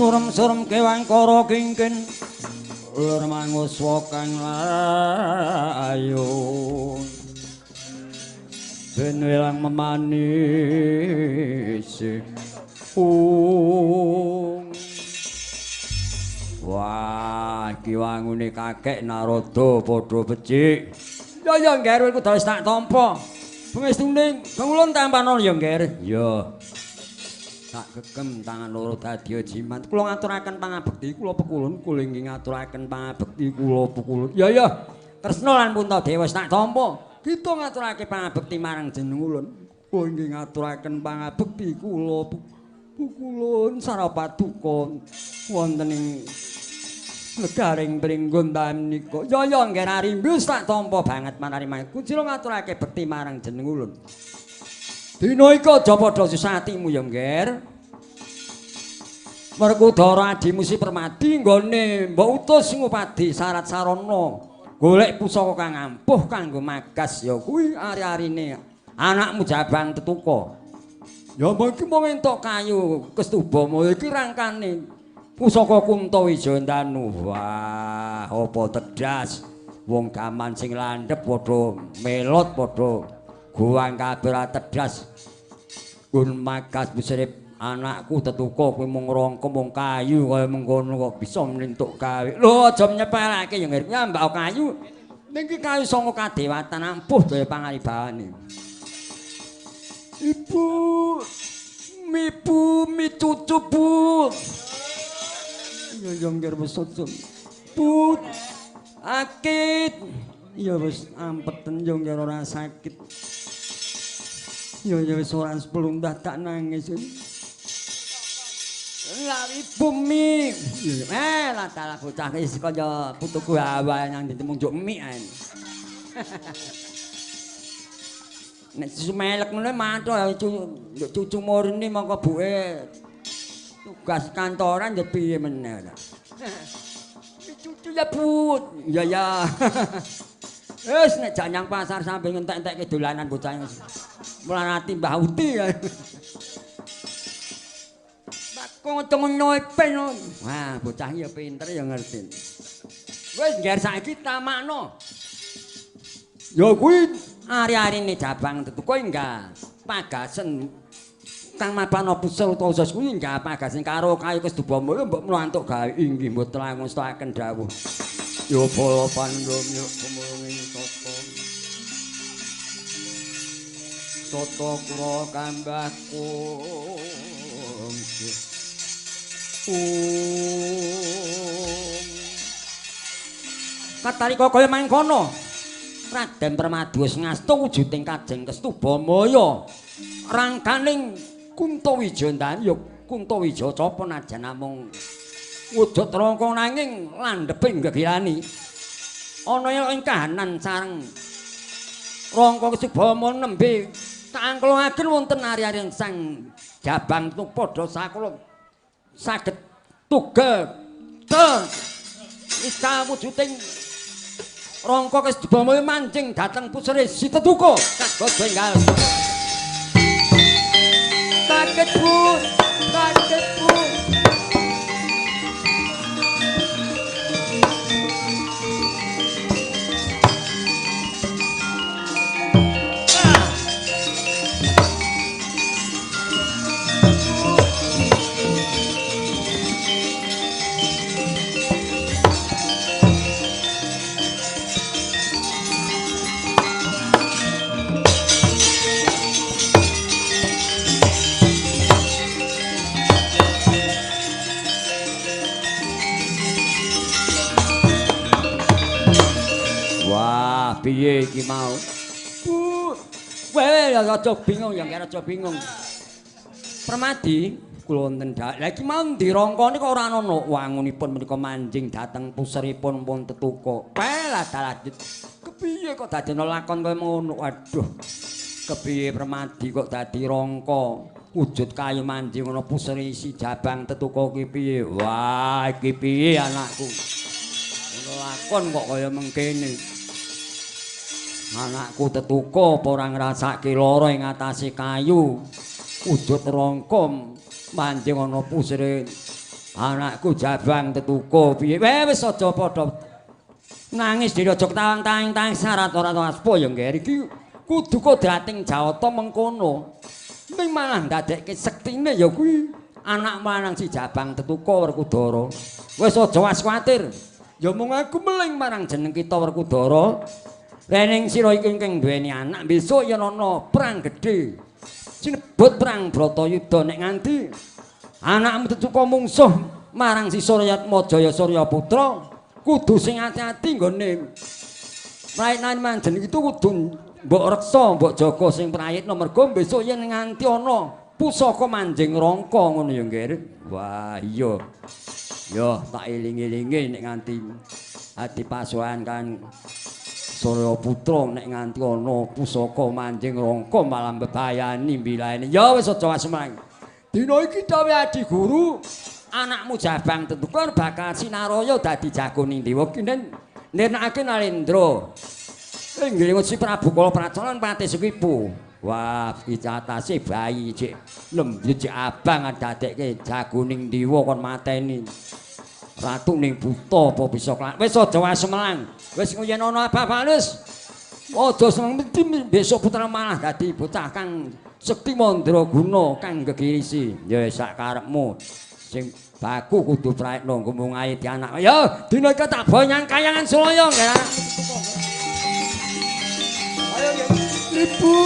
surem-surem kewangkara kingkin lur manguswa kang layu ben wilang memanis wah iki wangune kakek Narada padha becik ya ngger iku wis tak tampa pengestuning bangulun tampano ya ngger ya tak gegem tangan loro dadi jimat kula ngaturaken pangabekti kula pekulun kula inggih ngaturaken pangabekti kula pekulun ya Tresna lan Puntadewa wis tak tampa kita ngaturake pangabekti marang jenengulun kula inggih ngaturaken pangabekti kula pekulun sarapaduka wonten ing negaring Pringgon menika ya ngger arimbus tak tampa banget manari kula ngaturake bekti marang jenengulun dina iki aja padha susatimu ya ngger Werkudara adimu si Permadi nggone mbok utus ngupadi Sarat Sarana golek pusaka kang ampuh kanggo magas ya kuwi ari-arine anakmu Jabang Tetuka ya mengki mung entuk kayu Kestubama iki rangkane pusaka Kuntawijayandanu wah apa tedas wong gaman sing landhep padha melot padha guwang kabeh tedas gun magas busrip anakku Tetuka kuwi mung rangka mung kayu kaya mengkono kok bisa mlintuk gawe lho aja nyepelake ya nyambak kayu niki kayu sanga kadewatan ampuh daya pangaribane ibu mi cucu bu ya ngger wis bu akit ya wis ampeten yo ngger ora sakit ya wis ora sepelundah tak nangis lari bumi lah tala bocah iki kaya putuku awal nang ditemung juk mik ae nek sumelek ngono mantu cucu murni mongko buke tugas kantoran ya piye meneh cucu ya put ya wis nek jak nyang pasar sampe ngentek-entekke dolanan bocah melanati Mbah Uti Kocong nyoepen. Wah, bocah ya pinter ya ngerti. Wis ngger saiki tamakno. Ya kuwi ari-arine Jabang Tetuka enggak pagasen Kang Mapana Pusel Utosos kuwi enggak pagasen karo kayu Kestubama mbok mlantuk gawe inggih mboten langkung staken dawuh. Ya bala pandhamya kumulunging tata. Tata kura kambahku. Katarika kaya mangkono Raden Permadi wis ngasta wujuding Kajeng Kestubamaya rangkaning Kuntawijayandanu ya Kuntawijaya najan namung wujud rangka nanging landheping gegirani ana ing kahanan sareng rangka Kestubama nembe kaangkulaken wonten ari-ari sang Jabang tu padha sakula saged tugel ika wujuding rangka Kestubama mancing dhateng pusere si Tetuka kagot enggal kaget Bu piye iki mau Bu wae aja bingung ya aja bingung Permadi kula wonten lha iki mau dirangkani kok ora ana wangunipun menika manjing dhateng puseripun pun Tetuka lah daladit kepiye kok dadi lakon kaya ngono waduh kepiye Permadi kok dadi rangka wujud kayu manjing ana puseri si Jabang Tetuka ki piye wah iki piye anakku ngono lakon kok kaya mengkene anakku Tetuka apa ora ngrasake lara ing atase kayu wujud rangka manjing ana pusere Anakku Jabang Tetuko piye wis aja padha nangis dhewe aja tawang-tawang syarat ora aspa ya ngger iki kudu kodrating Jawata mengkono ning malah ndadekke sektine ya kuwi anak lanang si Jabang Tetuko Werkudara wis aja was kuwatir ya mung aku meling marang jeneng kita Werkudara rening sira iki ingkang duweni anak besok yen ana perang gedhe sinebut perang Bratayuda nek nganti anakmu Tetuko mungsuh marang si Suryatmajaya Suryaputra kudu sing ati-ati nggone praitnan manjen itu kudu mbok reksa mbok jaga sing prayitna mergo besok yen nganti ana pusaka manjing rangka ngono ya nggih wah iya yo tak eling-elinge nek nganti ati pasuhan kan Suryaputra nek nganti ana pusaka manjing rangka malah mbebayani mbilayani ya wis aja wasmang dina iki dawuh Adi Guru anakmu Jabang Tetuko bakal sinaraya dadi jagoning dewa kinen nirnakake Nalendra nggih si Prabu Kala Pracalan pati sekipu wah iki atase bayi cek lembut cek abang dadekke jagoning dewa kon mateni ratu ning buta apa bisa wis aja wasmelang wis yen ana apa-apa wis aja seneng besok putra malah dadi bocah kang sekti mandraguna kang gegirisi ya sak karepmu sing baku kudu praitna ngomong ae di anak ya dina iki tak boyang kayangan Sulaya nggih ayo Ibu